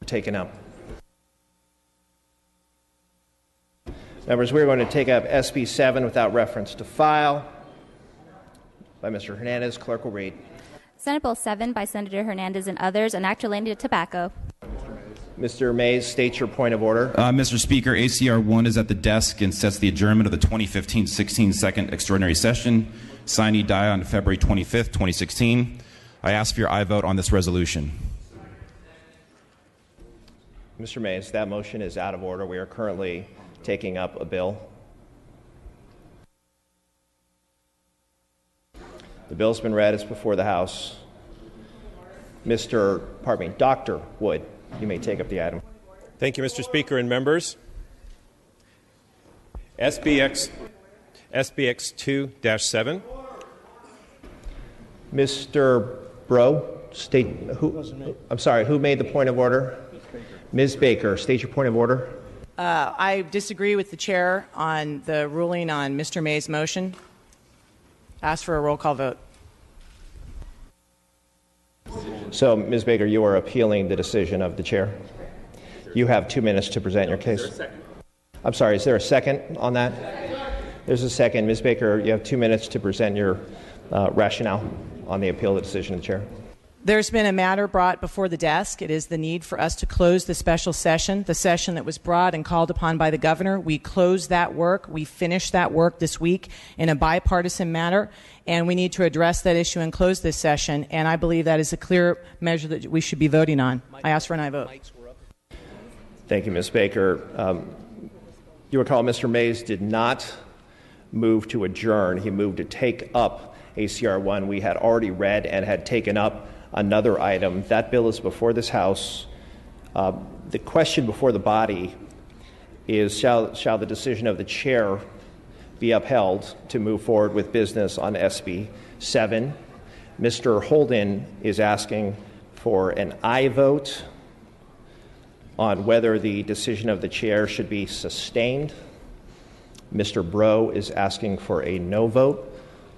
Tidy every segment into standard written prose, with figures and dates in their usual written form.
taken up. Members, we're going to take up SB 7 without reference to file by Mr. Hernandez. Clerk will read. Senate Bill 7 by Senator Hernandez and others, an act relating to tobacco. Mr. Mays, state your point of order. Mr. Speaker, ACR 1 is at the desk and sets the adjournment of the 2015-16 second extraordinary session. Sine die on February 25th, 2016. I ask for your aye vote on this resolution. Mr. Mays, that motion is out of order. We are currently taking up a bill. The bill's been read. It's before the House. Dr. Wood, you may take up the item. Thank you, Mr. Speaker and members. SBX 2-7. Mr. Bro, who made the point of order? Ms. Baker, state your point of order. I disagree with the chair on the ruling on Mr. May's motion. Ask for a roll call vote. So, Ms. Baker, you are appealing the decision of the chair. You have 2 minutes to present your case. Is there a second on that? There's a second. Ms. Baker, you have 2 minutes to present your rationale on the appeal of the decision of the chair. There's been a matter brought before the desk. It is the need for us to close the special session, the session that was brought and called upon by the governor. We closed that work. We finished that work this week in a bipartisan manner, and we need to address that issue and close this session, and I believe that is a clear measure that we should be voting on. I ask for an aye vote. Thank you, Ms. Baker. You recall Mr. Mays did not move to adjourn. He moved to take up ACR 1. We had already read and had taken up another item. That bill is before this House. The question before the body is, shall the decision of the chair be upheld to move forward with business on SB 7? Mr. Holden is asking for an aye vote on whether the decision of the chair should be sustained. Mr. Bro is asking for a no vote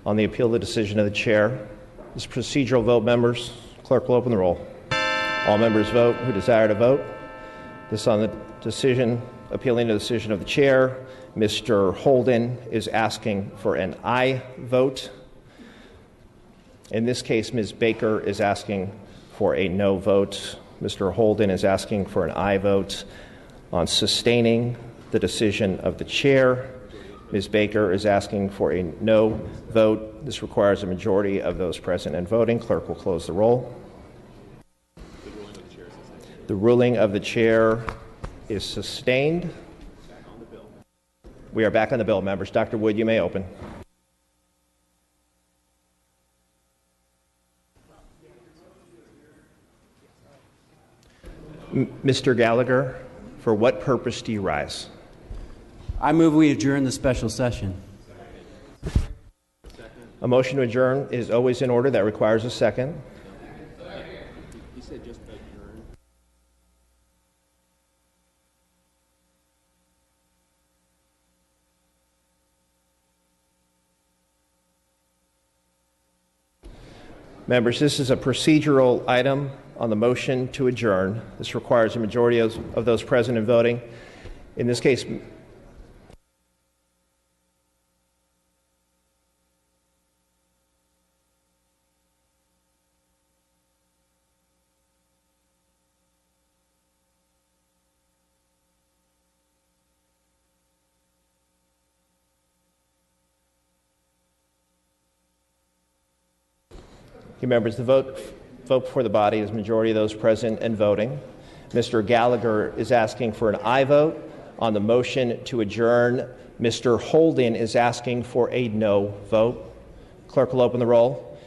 on the appeal of the decision of the chair. This procedural vote, members. Clerk will open the roll. All members vote who desire to vote. This on the decision, appealing the decision of the chair. Mr. Holden is asking for an aye vote. In this case, Ms. Baker is asking for a no vote. Mr. Holden is asking for an aye vote on sustaining the decision of the chair. Ms. Baker is asking for a no vote. This requires a majority of those present and voting. Clerk will close the roll. The ruling of the chair is sustained. We are back on the bill, members. Dr. Wood, you may open. Mr. Gallagher, for what purpose do you rise? I move we adjourn the special session. A motion to adjourn is always in order. That requires a second. He said just adjourn. Members, this is a procedural item on the motion to adjourn. This requires a majority of those present and voting. In this case, members, the vote before the body is majority of those present and voting. Mr. Gallagher is asking for an aye vote on the motion to adjourn. Mr. Holden is asking for a no vote. Clerk will open the roll.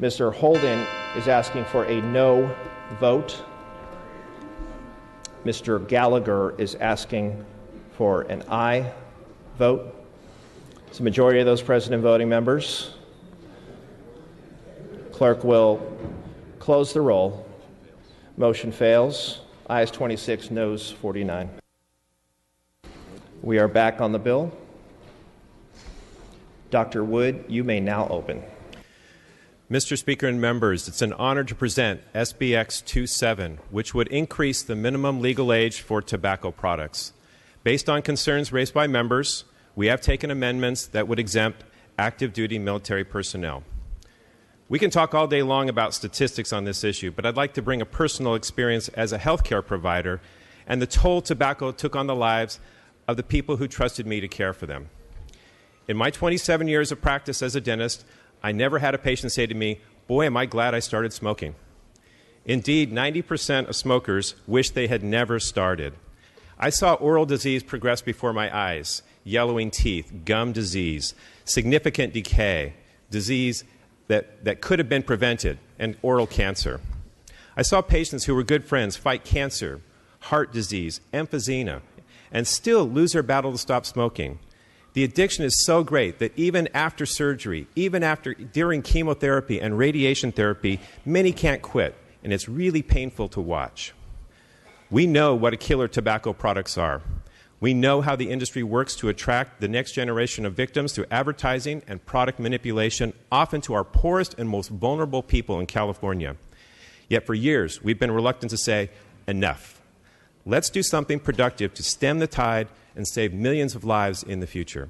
Mr. Holden is asking for a no vote. Mr. Gallagher is asking for an aye vote. It's a majority of those present and voting, members. Clerk will close the roll. Motion fails. Ayes 26, noes 49. We are back on the bill. Dr. Wood, you may now open. Mr. Speaker and members, it's an honor to present SBX 27, which would increase the minimum legal age for tobacco products. Based on concerns raised by members, we have taken amendments that would exempt active duty military personnel. We can talk all day long about statistics on this issue, but I'd like to bring a personal experience as a healthcare provider and the toll tobacco took on the lives of the people who trusted me to care for them. In my 27 years of practice as a dentist, I never had a patient say to me, "Boy, am I glad I started smoking." Indeed, 90% of smokers wish they had never started. I saw oral disease progress before my eyes, yellowing teeth, gum disease, significant decay, disease that could have been prevented, and oral cancer. I saw patients who were good friends fight cancer, heart disease, emphysema, and still lose their battle to stop smoking. The addiction is so great that even after surgery, during chemotherapy and radiation therapy, many can't quit, and it's really painful to watch. We know what a killer tobacco products are. We know how the industry works to attract the next generation of victims through advertising and product manipulation, often to our poorest and most vulnerable people in California. Yet for years, we've been reluctant to say, enough. Let's do something productive to stem the tide and save millions of lives in the future.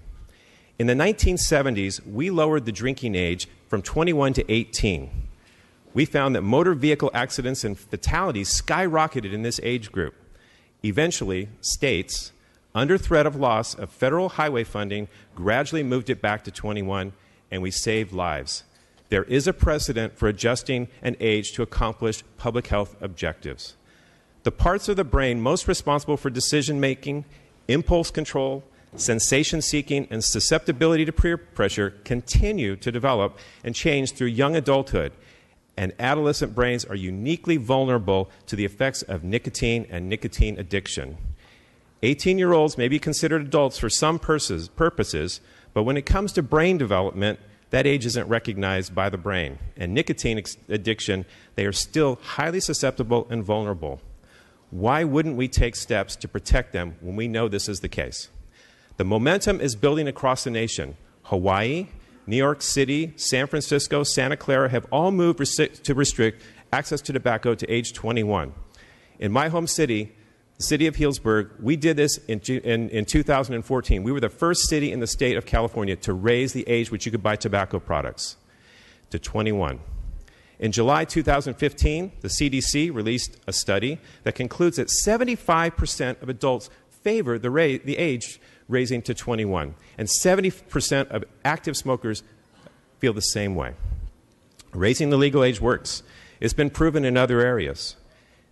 In the 1970s, we lowered the drinking age from 21 to 18. We found that motor vehicle accidents and fatalities skyrocketed in this age group. Eventually, states, under threat of loss of federal highway funding, gradually moved it back to 21, and we saved lives. There is a precedent for adjusting an age to accomplish public health objectives. The parts of the brain most responsible for decision-making, impulse control, sensation-seeking, and susceptibility to peer pressure continue to develop and change through young adulthood, and adolescent brains are uniquely vulnerable to the effects of nicotine and nicotine addiction. 18-year-olds may be considered adults for some purposes, but when it comes to brain development, that age isn't recognized by the brain. And nicotine addiction, they are still highly susceptible and vulnerable. Why wouldn't we take steps to protect them when we know this is the case? The momentum is building across the nation. Hawaii, New York City, San Francisco, Santa Clara have all moved to restrict access to tobacco to age 21. In my home city, the city of Healdsburg, we did this in 2014. We were the first city in the state of California to raise the age which you could buy tobacco products to 21. In July 2015, the CDC released a study that concludes that 75% of adults favor the age raising to 21, and 70% of active smokers feel the same way. Raising the legal age works. It's been proven in other areas.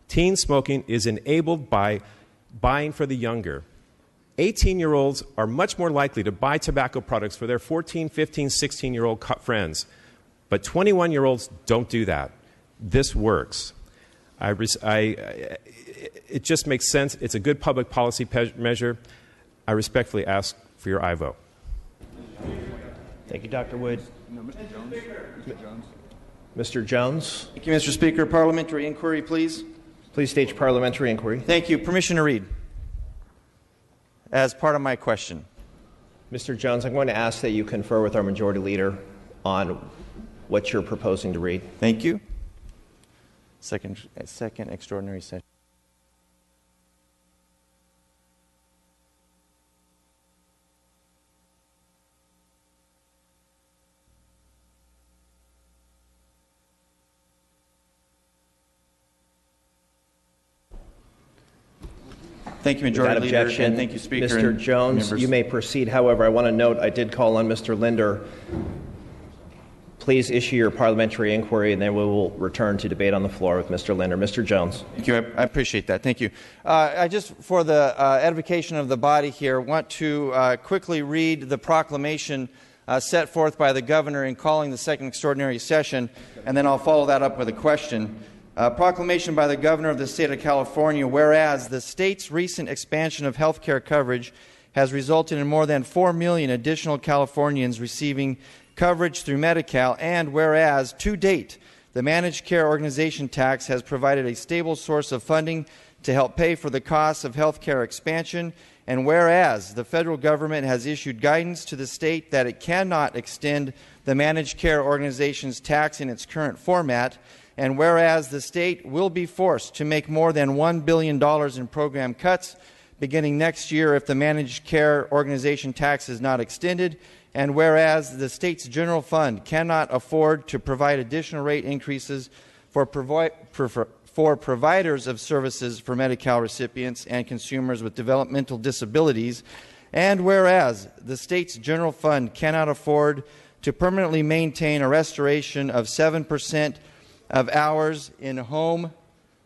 Teen smoking is enabled by buying for the younger. 18-year-olds are much more likely to buy tobacco products for their 14, 15, 16-year-old friends, but 21-year-olds don't do that. This works. It just makes sense. It's a good public policy measure. I respectfully ask for your aye vote. Thank you, Dr. Wood. No, Mr. Jones. Mr. Jones. Thank you, Mr. Speaker. Parliamentary inquiry, please. Please state your parliamentary inquiry. Thank you. Permission to read. As part of my question. Mr. Jones, I'm going to ask that you confer with our majority leader on what you're proposing to read. Thank you. Second extraordinary session. Thank you, Majority Leader, and thank you, Speaker. Mr. Jones, you may proceed. However, I want to note I did call on Mr. Linder. Please issue your parliamentary inquiry, and then we will return to debate on the floor with Mr. Linder. Mr. Jones. Thank you. I appreciate that. Thank you. I just, for the edification of the body here, want to quickly read the proclamation set forth by the Governor in calling the second extraordinary session, and then I'll follow that up with a question. Proclamation by the Governor of the State of California, whereas the state's recent expansion of health care coverage has resulted in more than 4 million additional Californians receiving coverage through Medi-Cal, and whereas, to date, the Managed Care Organization tax has provided a stable source of funding to help pay for the costs of health care expansion, And whereas the federal government has issued guidance to the state that it cannot extend the managed care organization's tax in its current format, and whereas the state will be forced to make more than $1 billion in program cuts beginning next year if the managed care organization tax is not extended, and whereas the state's general fund cannot afford to provide additional rate increases for providers of services for Medi-Cal recipients and consumers with developmental disabilities, and whereas the state's general fund cannot afford to permanently maintain a restoration of 7% of hours in home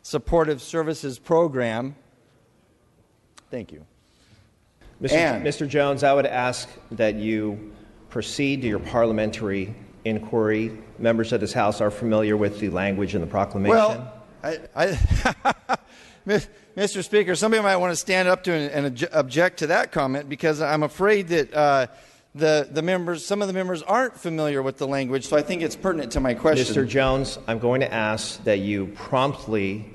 supportive services program. Thank you. Mr. Jones, I would ask that you proceed to your parliamentary inquiry. Members of this House are familiar with the language in the proclamation. Well, Mr. Speaker, somebody might want to stand up to and object to that comment, because I'm afraid that some of the members aren't familiar with the language, so I think it's pertinent to my question. Mr. Jones, I'm going to ask that you promptly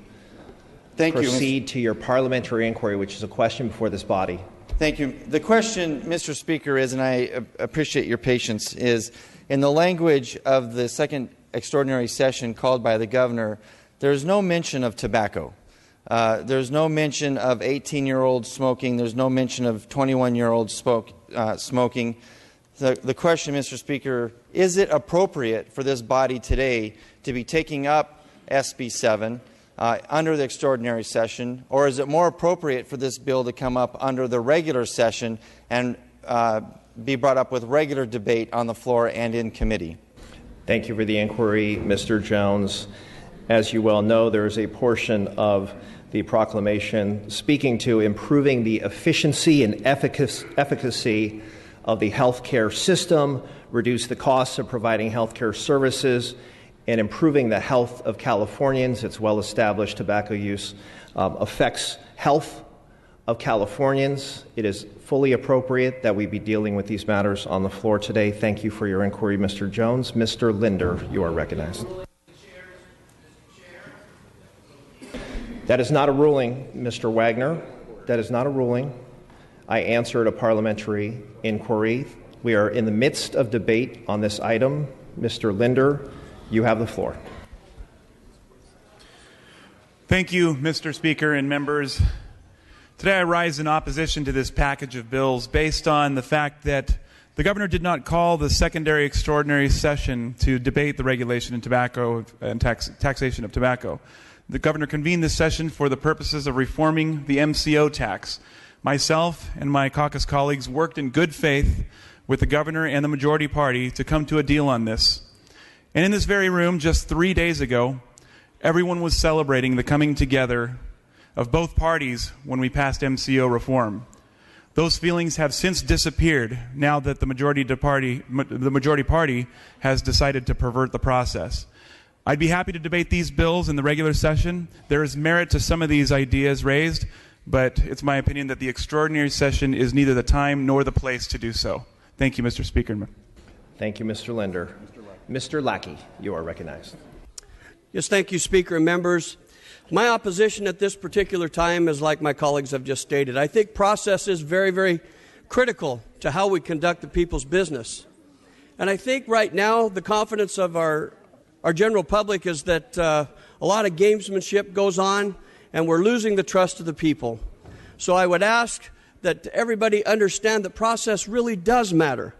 proceed to your parliamentary inquiry, which is a question before this body. Thank you. The question, Mr. Speaker, is, and I appreciate your patience, is in the language of the second extraordinary session called by the governor, there's no mention of tobacco. There's no mention of 18-year-olds smoking. There's no mention of 21-year-olds smoking. The question, Mr. Speaker, is it appropriate for this body today to be taking up SB 7 under the extraordinary session, or is it more appropriate for this bill to come up under the regular session and be brought up with regular debate on the floor and in committee? Thank you for the inquiry, Mr. Jones. As you well know, there is a portion of the proclamation speaking to improving the efficiency and efficacy of the healthcare system, reduce the costs of providing healthcare services, and improving the health of Californians. It's well established tobacco use affects health of Californians. It is fully appropriate that we be dealing with these matters on the floor today. Thank you for your inquiry, Mr. Jones. Mr. Linder, you are recognized. That is not a ruling, Mr. Wagner. That is not a ruling. I answered a parliamentary inquiry. We are in the midst of debate on this item. Mr. Linder, you have the floor. Thank you, Mr. Speaker and members. Today I rise in opposition to this package of bills based on the fact that the governor did not call the secondary extraordinary session to debate the regulation in tobacco and taxation of tobacco. The governor convened this session for the purposes of reforming the MCO tax. Myself and my caucus colleagues worked in good faith with the governor and the majority party to come to a deal on this. And in this very room, just 3 days ago, everyone was celebrating the coming together of both parties when we passed MCO reform. Those feelings have since disappeared now that the majority party has decided to pervert the process. I'd be happy to debate these bills in the regular session. There is merit to some of these ideas raised, but it's my opinion that the extraordinary session is neither the time nor the place to do so. Thank you, Mr. Speaker. Thank you, Mr. Linder. Mr. Lackey, you are recognized. Yes, thank you, Speaker and members. My opposition at this particular time is like my colleagues have just stated. I think process is very, very critical to how we conduct the people's business. And I think right now the confidence of our general public is that a lot of gamesmanship goes on, and we're losing the trust of the people. So I would ask that everybody understand that process really does matter.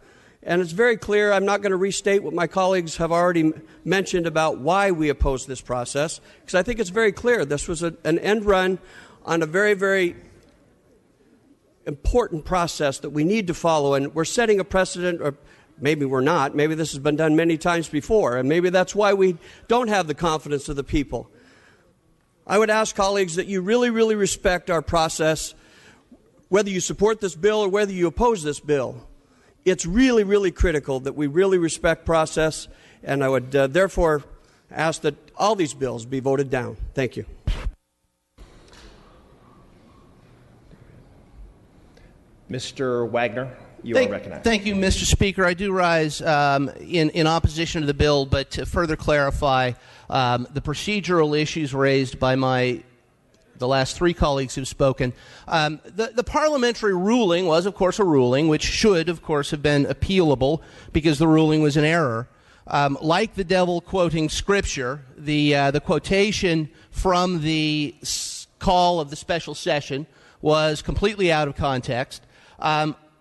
And it's very clear. I'm not going to restate what my colleagues have already mentioned about why we oppose this process, because I think it's very clear. This was an end run on a very, very important process that we need to follow, and we're setting a precedent, or maybe we're not. Maybe this has been done many times before, and maybe that's why we don't have the confidence of the people. I would ask colleagues that you really, really respect our process, whether you support this bill or whether you oppose this bill. It's really, really critical that we really respect process, and I would therefore ask that all these bills be voted down. Thank you. Mr. Wagner, you are recognized. Thank you, Mr. Speaker. I do rise in opposition to the bill, but to further clarify the procedural issues raised by my the last three colleagues who've spoken. The parliamentary ruling was, of course, a ruling which should, of course, have been appealable because the ruling was an error. Like the devil quoting scripture, the quotation from the call of the special session was completely out of context.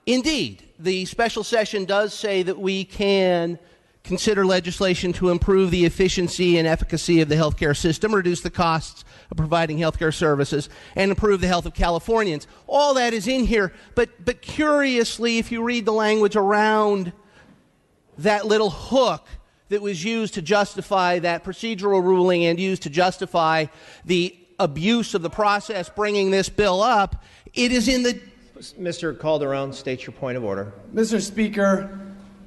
Indeed, the special session does say that we can consider legislation to improve the efficiency and efficacy of the healthcare system, reduce the costs of providing healthcare services, and improve the health of Californians. All that is in here, but curiously, if you read the language around that little hook that was used to justify that procedural ruling and used to justify the abuse of the process bringing this bill up, it is in the... Mr. Calderon, state your point of order. Mr. Speaker,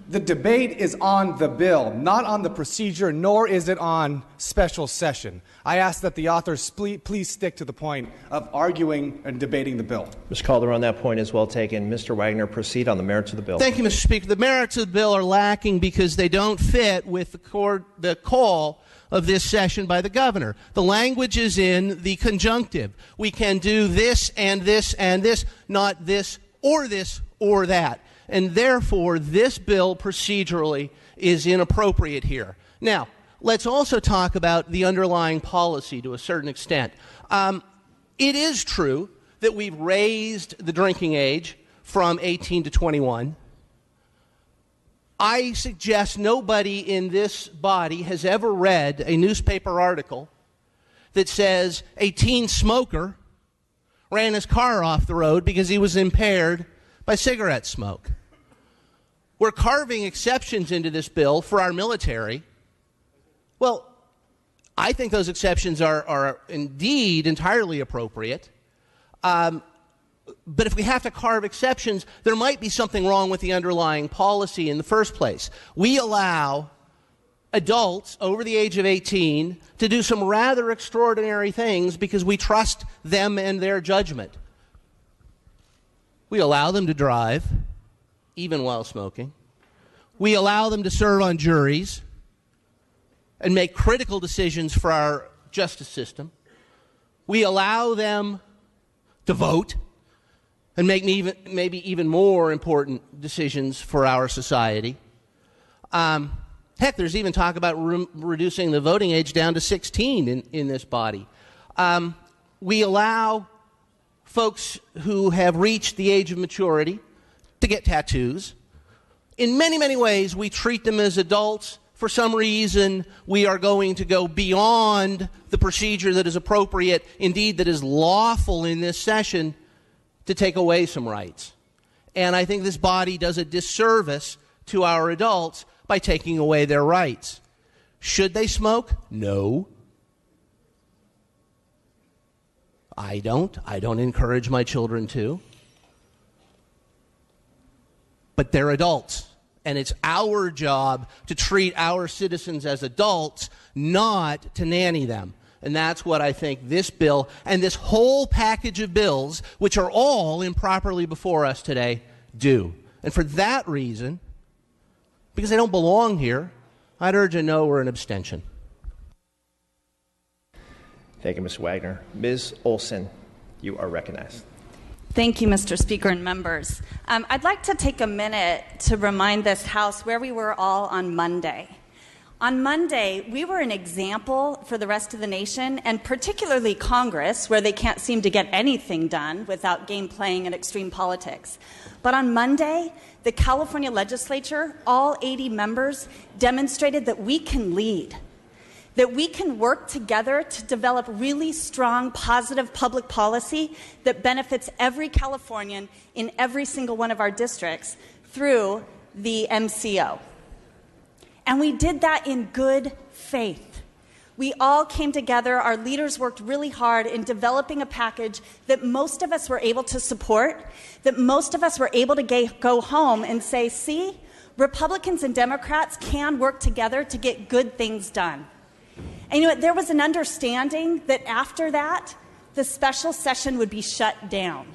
the debate is on the bill, not on the procedure, nor is it on special session. I ask that the authors please stick to the point of arguing and debating the bill. Mr. Calderon, that point is well taken. Mr. Wagner, proceed on the merits of the bill. Thank you, Mr. Speaker. The merits of the bill are lacking because they don't fit with the call of this session by the governor. The language is in the conjunctive. We can do this and this and this, not this or that. And therefore, this bill procedurally is inappropriate here. Now, let's also talk about the underlying policy to a certain extent. It is true that we've raised the drinking age from 18 to 21. I suggest nobody in this body has ever read a newspaper article that says a teen smoker ran his car off the road because he was impaired by cigarette smoke. We're carving exceptions into this bill for our military. Well, I think those exceptions are indeed entirely appropriate. But if we have to carve exceptions, there might be something wrong with the underlying policy in the first place. We allow adults over the age of 18 to do some rather extraordinary things because we trust them and their judgment. We allow them to drive, even while smoking. We allow them to serve on juries and make critical decisions for our justice system. We allow them to vote and make maybe even more important decisions for our society. Heck, there's even talk about reducing the voting age down to 16 in this body. We allow folks who have reached the age of maturity to get tattoos. In many, many ways, we treat them as adults. For some reason, we are going to go beyond the procedure that is appropriate, indeed that is lawful in this session, to take away some rights. And I think this body does a disservice to our adults by taking away their rights. Should they smoke? No. I don't. I don't encourage my children to. But they're adults. And it's our job to treat our citizens as adults, not to nanny them. And that's what I think this bill and this whole package of bills, which are all improperly before us today, do. And for that reason, because they don't belong here, I'd urge a no or an abstention. Thank you, Mr. Wagner. Ms. Olson, you are recognized. Thank you, Mr. Speaker and members. I'd like to take a minute to remind this House where we were all on Monday. On Monday, we were an example for the rest of the nation, and particularly Congress, where they can't seem to get anything done without game playing and extreme politics. But on Monday, the California legislature, all 80 members, demonstrated that we can lead, that we can work together to develop really strong, positive public policy that benefits every Californian in every single one of our districts through the MCO. And we did that in good faith. We all came together, our leaders worked really hard in developing a package that most of us were able to support, that most of us were able to go home and say, see, Republicans and Democrats can work together to get good things done. And you know what, there was an understanding that after that, the special session would be shut down.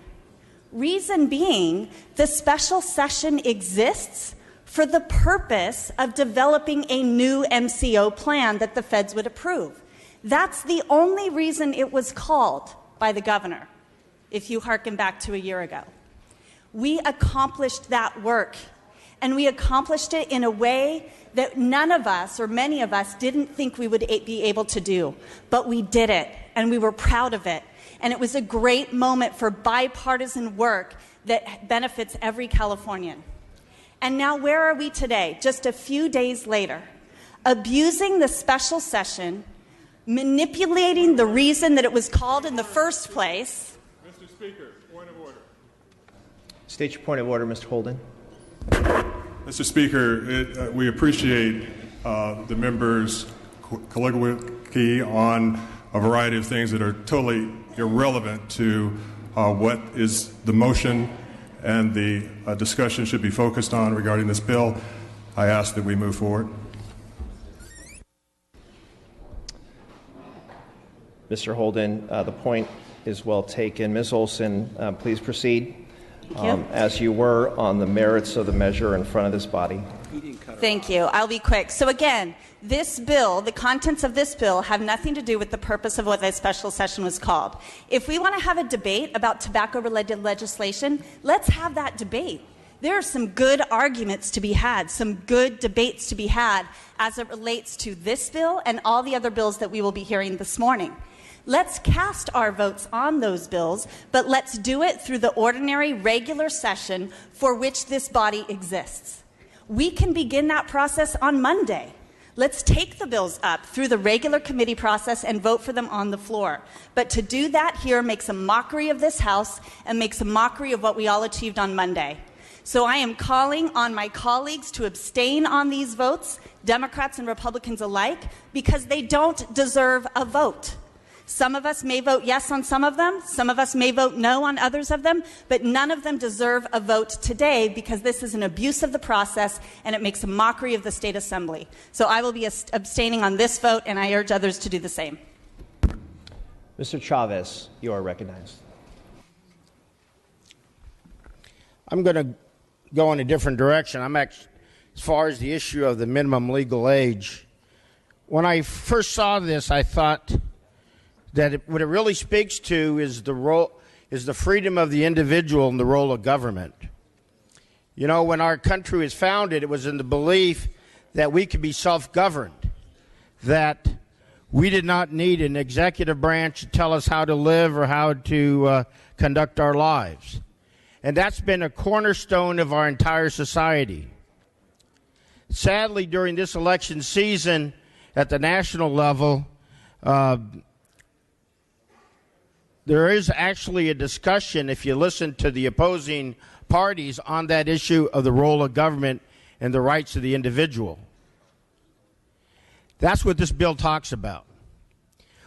Reason being, the special session exists for the purpose of developing a new MCO plan that the feds would approve. That's the only reason it was called. by the governor, if you hearken back to a year ago. We accomplished that work, and we accomplished it in a way that none of us, or many of us, didn't think we would be able to do. But we did it, and we were proud of it. And it was a great moment for bipartisan work that benefits every Californian. And now where are we today, just a few days later? Abusing the special session, manipulating the reason that it was called in the first place. Mr. Speaker, point of order. State your point of order, Mr. Holden. Mr. Speaker, we appreciate the members' colloquy on a variety of things that are totally irrelevant to what is the motion and the discussion should be focused on regarding this bill. I ask that we move forward. Mr. Holden, the point is well taken. Ms. Olson, please proceed. As you were on the merits of the measure in front of this body. Thank you. I'll be quick. So again, this bill, the contents of this bill, have nothing to do with the purpose of what this special session was called. If we want to have a debate about tobacco-related legislation, let's have that debate. There are some good arguments to be had, some good debates to be had as it relates to this bill and all the other bills that we will be hearing this morning. Let's cast our votes on those bills, but let's do it through the ordinary, regular session for which this body exists. We can begin that process on Monday. Let's take the bills up through the regular committee process and vote for them on the floor. But to do that here makes a mockery of this House and makes a mockery of what we all achieved on Monday. So I am calling on my colleagues to abstain on these votes, Democrats and Republicans alike, because they don't deserve a vote. Some of us may vote yes on some of us may vote no on others of them, but none of them deserve a vote today because this is an abuse of the process and it makes a mockery of the State Assembly. So I will be abstaining on this vote, and I urge others to do the same. Mr. Chavez, you are recognized. I'm going to go in a different direction. As far as the issue of the minimum legal age, when I first saw this, I thought that what it really speaks to is the freedom of the individual and the role of government. You know, when our country was founded, it was in the belief that we could be self-governed, that we did not need an executive branch to tell us how to live or how to conduct our lives. And that's been a cornerstone of our entire society. Sadly, during this election season at the national level, there is actually a discussion, if you listen to the opposing parties, on that issue of the role of government and the rights of the individual. That's what this bill talks about.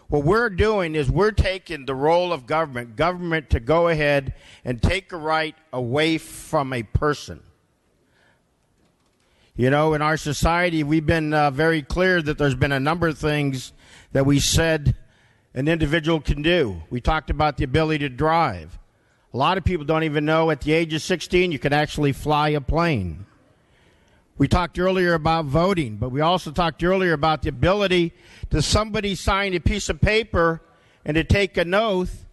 What we're doing is we're taking the role of government to go ahead and take a right away from a person. You know, in our society, we've been very clear that there's been a number of things that we said an individual can do. We talked about the ability to drive. A lot of people don't even know at the age of 16 you can actually fly a plane. We talked earlier about voting, but we also talked earlier about the ability to somebody sign a piece of paper and to take an oath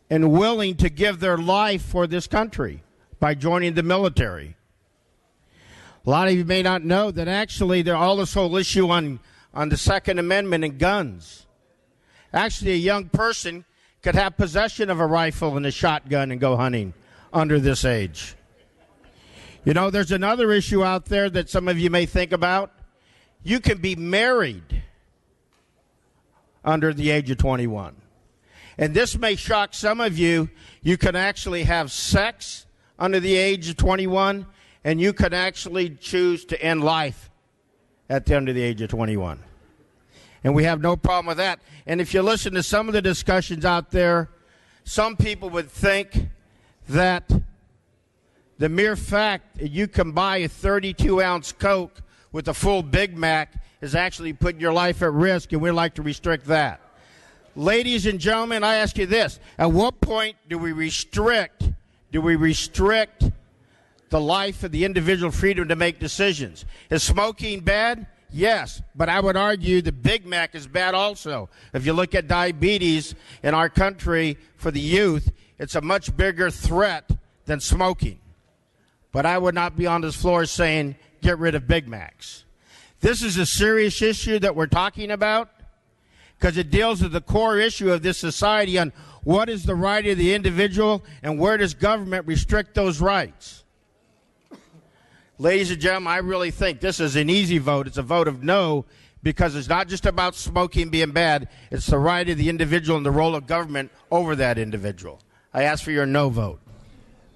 and willing to give their life for this country by joining the military. A lot of you may not know that actually all this whole issue on the Second Amendment and guns. Actually, a young person could have possession of a rifle and a shotgun and go hunting under this age. You know, there's another issue out there that some of you may think about. You can be married under the age of 21. And this may shock some of you. You can actually have sex under the age of 21, and you can actually choose to end life at the under the age of 21. And we have no problem with that. And if you listen to some of the discussions out there, some people would think that the mere fact that you can buy a 32-ounce Coke with a full Big Mac is actually putting your life at risk, and we'd like to restrict that. Ladies and gentlemen, I ask you this. At what point do we restrict the life of the individual freedom to make decisions? Is smoking bad? Yes, but I would argue the Big Mac is bad also. If you look at diabetes in our country for the youth, it's a much bigger threat than smoking. But I would not be on this floor saying get rid of Big Macs. This is a serious issue that we're talking about because it deals with the core issue of this society on what is the right of the individual and where does government restrict those rights. Ladies and gentlemen, I really think this is an easy vote. It's a vote of no because it's not just about smoking being bad. It's the right of the individual and the role of government over that individual. I ask for your no vote.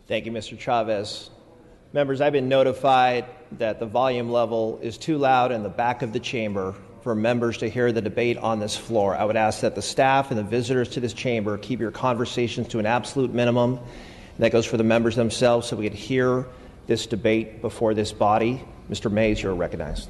Thank you, Mr. Chavez. Members, I've been notified that the volume level is too loud in the back of the chamber for members to hear the debate on this floor. I would ask that the staff and the visitors to this chamber keep your conversations to an absolute minimum. And that goes for the members themselves so we could hear this debate before this body. Mr. Mays, you're recognized.